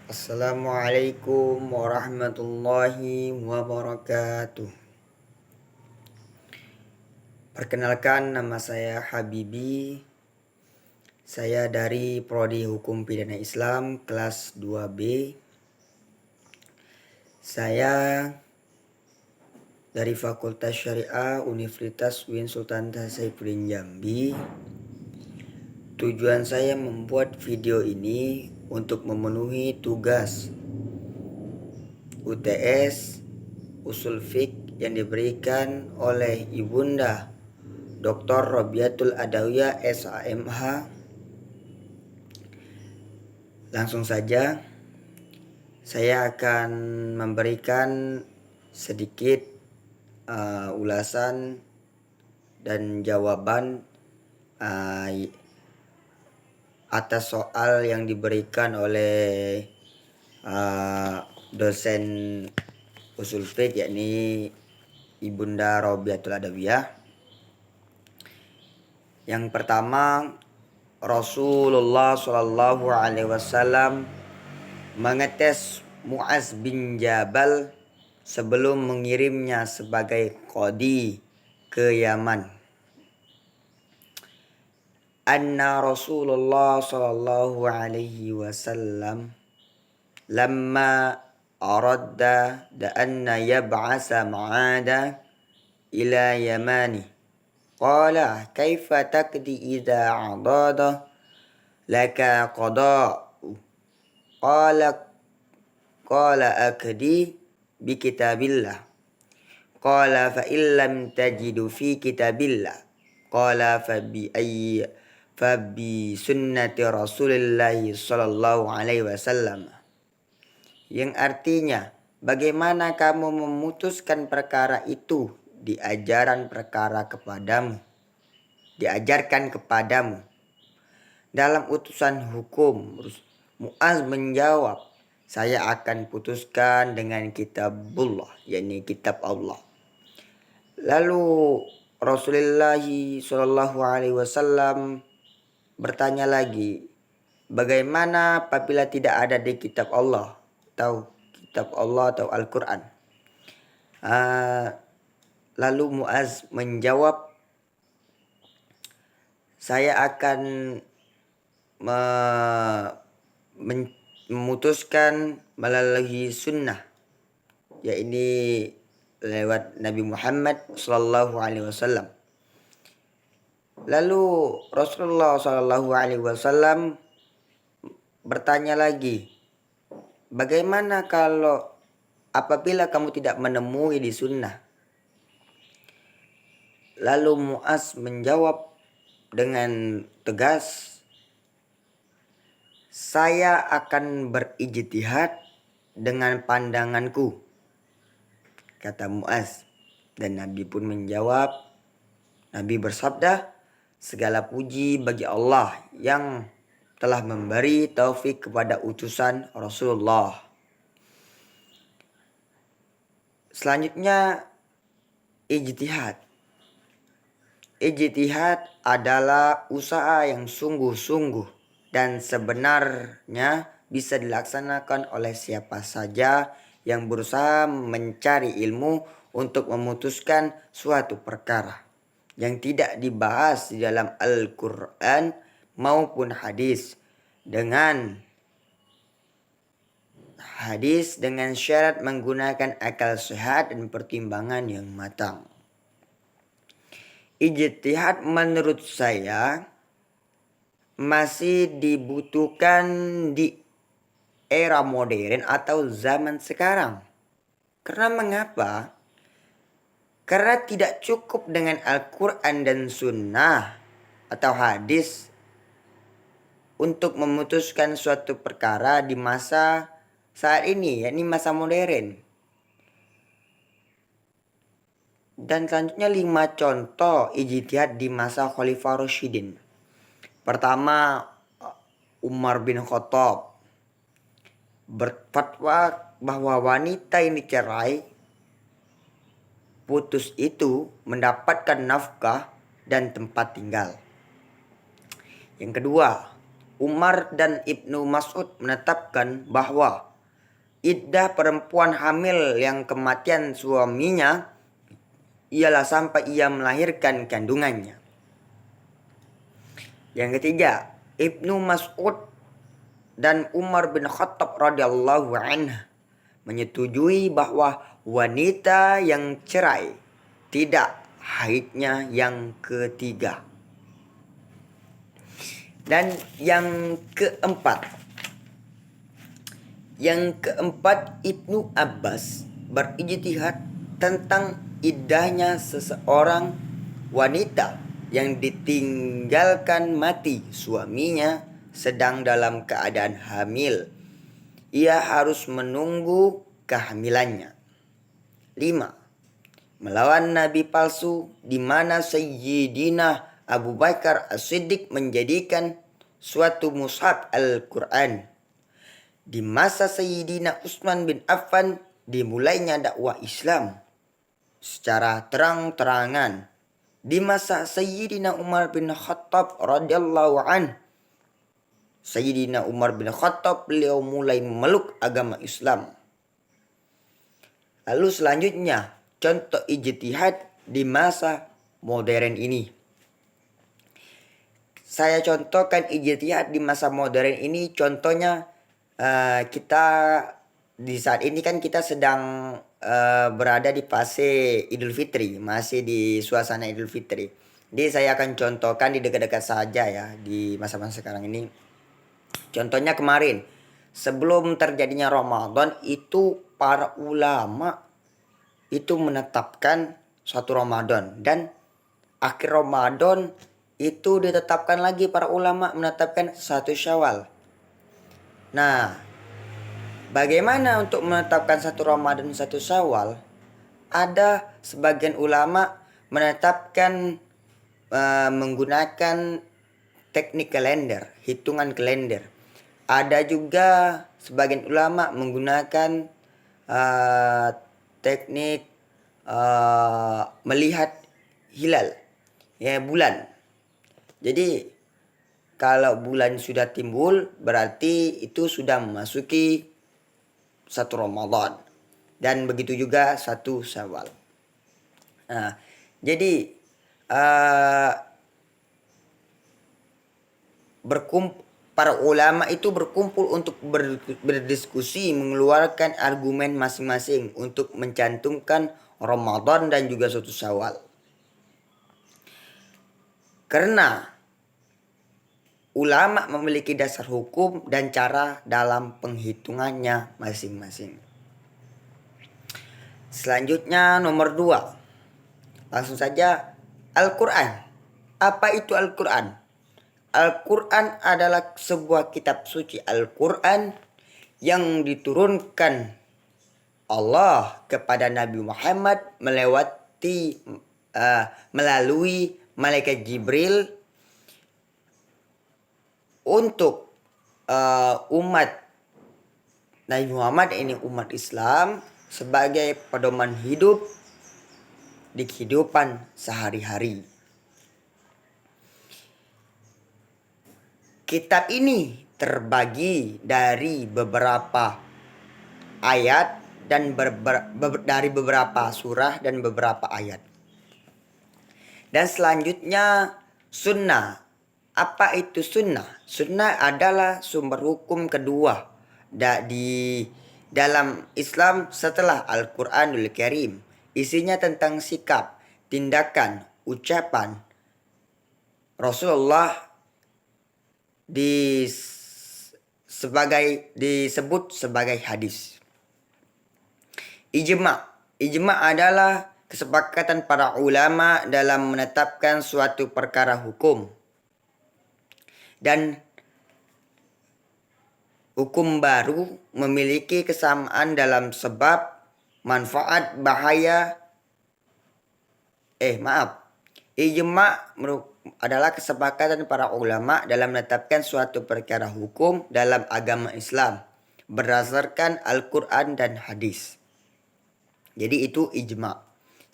Assalamualaikum warahmatullahi wabarakatuh. Perkenalkan, nama saya Habibi. Saya dari Prodi Hukum Pidana Islam kelas 2B. Saya dari Fakultas Syariah Universitas UIN Sultan Saifuddin Jambi. Tujuan saya membuat video ini untuk memenuhi tugas UTS Usul Fiqh yang diberikan oleh Ibunda Dr. Robiatul Adawiyah SAMH. Langsung saja saya akan memberikan sedikit ulasan dan jawaban atas soal yang diberikan oleh dosen Usul Fiqh, yakni Ibunda Robiatul Adawiyah. Yang pertama, Rasulullah Shallallahu Alaihi Wasallam mengetes Mu'az bin Jabal sebelum mengirimnya sebagai qadi ke Yaman. Anna Rasulullah Shallallahu Alaihi Wasallam lamma aradda anna yab'asa Mu'ada ila Yamani qala kaifa taqdi idza adada laka qada qala akdi bi kitabillah qala fa illam tajidu fi kitabillah qala fa bi sunnati Rasulillah sallallahu alaihi wasallam, yang artinya, bagaimana kamu memutuskan perkara itu diajarkan kepadamu dalam utusan hukum. Mu'az menjawab, saya akan putuskan dengan kitabullah, yakni kitab Allah. Lalu Rasulullah Shallallahu Alaihi Wasallam bertanya lagi, bagaimana apabila tidak ada di kitab Allah atau Al-Quran? Lalu Mu'az menjawab, saya akan memutuskan melalui sunnah, yakni lewat Nabi Muhammad Sallallahu Alaihi Wasallam. Lalu Rasulullah Sallallahu Alaihi Wasallam bertanya lagi, bagaimana kalau apabila kamu tidak menemui di sunnah? Lalu Mu'az menjawab dengan tegas, saya akan berijtihad dengan pandanganku, kata Mu'az. Dan Nabi pun menjawab, Nabi bersabda, segala puji bagi Allah yang telah memberi taufik kepada utusan Rasulullah. Selanjutnya, ijtihad. Ijtihad adalah usaha yang sungguh-sungguh dan sebenarnya bisa dilaksanakan oleh siapa saja yang berusaha mencari ilmu untuk memutuskan suatu perkara yang tidak dibahas di dalam Al-Quran maupun hadis dengan syarat menggunakan akal sehat dan pertimbangan yang matang. Ijtihad menurut saya masih dibutuhkan di era modern atau zaman sekarang. Karena mengapa? Karena tidak cukup dengan Al-Quran dan Sunnah atau hadis untuk memutuskan suatu perkara di masa saat ini, yakni masa modern. Dan selanjutnya 5 contoh ijtihad di masa Khalifah Rasyidin. Pertama, Umar bin Khattab berfatwa bahwa wanita yang dicerai putus itu mendapatkan nafkah dan tempat tinggal. Yang kedua, Umar dan Ibnu Mas'ud menetapkan bahwa iddah perempuan hamil yang kematian suaminya ialah sampai ia melahirkan kandungannya. Yang ketiga, Ibnu Mas'ud dan Umar bin Khattab radhiyallahu anhu menyetujui bahwa wanita yang cerai tidak haidnya yang ketiga. Dan yang keempat, Ibnu Abbas berijtihad tentang iddahnya seseorang wanita yang ditinggalkan mati suaminya sedang dalam keadaan hamil. Ia harus menunggu kehamilannya. 5. Melawan nabi palsu, di mana Sayyidina Abu Bakar As-Siddiq menjadikan suatu mushaf Al-Quran. Di masa Sayyidina Utsman bin Affan dimulainya dakwah Islam secara terang-terangan. Di masa Sayyidina Umar bin Khattab radhiyallahu an, Sayyidina Umar bin Khattab beliau mulai memeluk agama Islam. Lalu selanjutnya contoh ijtihad di masa modern ini. Saya contohkan ijtihad di masa modern ini, contohnya kita di saat ini kan kita sedang berada di fase Idul Fitri, masih di suasana Idul Fitri. Jadi saya akan contohkan di dekat-dekat saja ya di masa-masa sekarang ini. Contohnya kemarin, sebelum terjadinya Ramadan itu para ulama itu menetapkan satu Ramadan, dan akhir Ramadan itu ditetapkan lagi para ulama menetapkan satu Syawal. Nah, bagaimana untuk menetapkan satu Ramadan satu Syawal? Ada sebagian ulama menetapkan menggunakan teknik kalender, hitungan kalender. Ada juga sebagian ulama menggunakan teknik melihat hilal, ya, bulan. Jadi kalau bulan sudah timbul berarti itu sudah memasuki satu Ramadan, dan begitu juga satu Syawal. Nah, jadi para ulama itu berkumpul untuk berdiskusi, mengeluarkan argumen masing-masing untuk mencantumkan Ramadan dan juga satu Syawal. Karena ulama memiliki dasar hukum dan cara dalam penghitungannya masing-masing. Selanjutnya nomor 2. Langsung saja, Al-Quran. Apa itu Al-Quran? Al-Quran adalah sebuah kitab suci Al-Quran yang diturunkan Allah kepada Nabi Muhammad melalui malaikat Jibril untuk umat Nabi Muhammad ini, umat Islam, sebagai pedoman hidup di kehidupan sehari-hari. Kitab ini terbagi dari beberapa ayat dan dari beberapa surah dan beberapa ayat. Dan selanjutnya sunnah. Apa itu sunnah? Sunnah adalah sumber hukum kedua di dalam Islam setelah Al-Quranul Karim. Isinya tentang sikap, tindakan, ucapan Rasulullah disebut sebagai hadis. Ijma adalah kesepakatan para ulama dalam menetapkan suatu perkara hukum. Dan hukum baru memiliki kesamaan dalam sebab, manfaat, bahaya. Ijma adalah kesepakatan para ulama dalam menetapkan suatu perkara hukum dalam agama Islam berdasarkan Al-Quran dan hadis. Jadi itu ijma.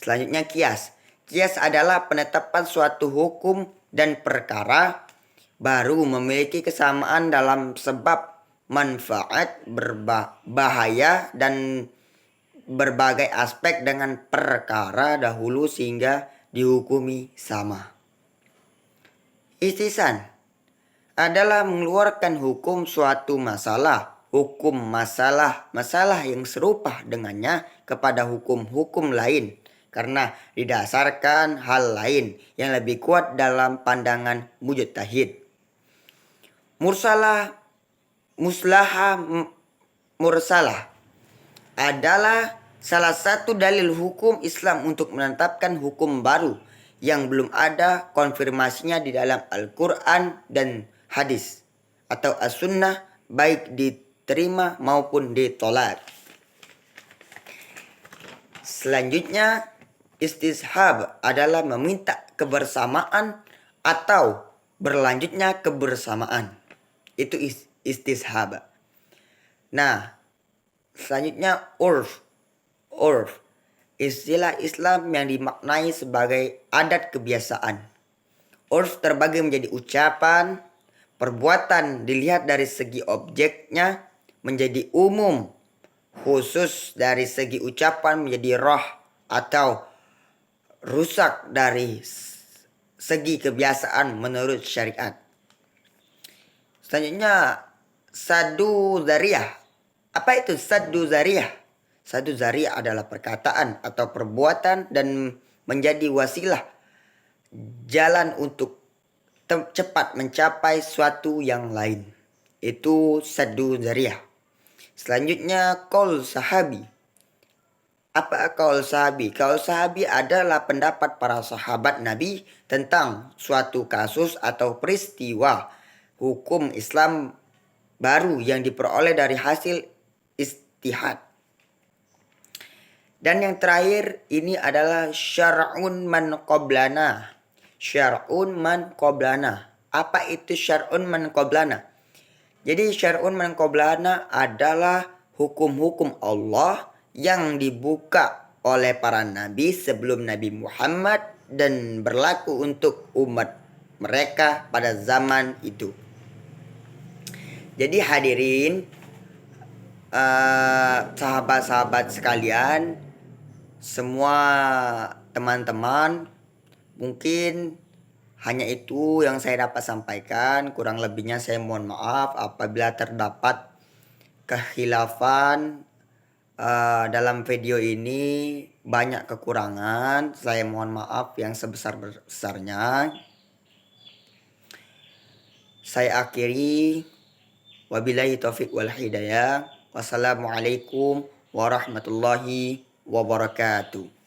Selanjutnya kias. Kias adalah penetapan suatu hukum dan perkara baru memiliki kesamaan dalam sebab, manfaat, berbahaya, dan berbagai aspek dengan perkara dahulu sehingga dihukumi sama. Istisan adalah mengeluarkan hukum suatu masalah, hukum masalah yang serupa dengannya kepada hukum-hukum lain karena didasarkan hal lain yang lebih kuat dalam pandangan mujtahid. Mursalah adalah salah satu dalil hukum Islam untuk menetapkan hukum baru yang belum ada konfirmasinya di dalam Al-Quran dan hadis atau as-sunnah, baik diterima maupun ditolak. Selanjutnya, istishab adalah meminta kebersamaan atau berlanjutnya kebersamaan. Itu istishab. Nah, selanjutnya urf. Istilah Islam yang dimaknai sebagai adat kebiasaan. Urf terbagi menjadi ucapan, perbuatan dilihat dari segi objeknya menjadi umum, khusus dari segi ucapan menjadi roh atau rusak dari segi kebiasaan menurut syariat. Selanjutnya, saddu zariyah. Apa itu saddu zariyah? Saddu zariyah adalah perkataan atau perbuatan dan menjadi wasilah jalan untuk cepat mencapai suatu yang lain. Itu saddu zariyah. Selanjutnya, qaul sahabi. Apa qaul sahabi? Qaul sahabi adalah pendapat para sahabat Nabi tentang suatu kasus atau peristiwa hukum Islam baru yang diperoleh dari hasil ijtihad. Dan yang terakhir ini adalah syar'un man qablana. Syar'un man qablana. Apa itu syar'un man qablana? Jadi syar'un man qablana adalah hukum-hukum Allah yang dibuka oleh para nabi sebelum Nabi Muhammad dan berlaku untuk umat mereka pada zaman itu. Jadi hadirin, sahabat-sahabat sekalian, semua teman-teman, mungkin hanya itu yang saya dapat sampaikan. Kurang lebihnya saya mohon maaf apabila terdapat kekhilafan dalam video ini, banyak kekurangan. Saya mohon maaf yang sebesar-besarnya. Saya akhiri. Wabillahi taufiq wal hidayah. Wassalamualaikum warahmatullahi wabarakatuh.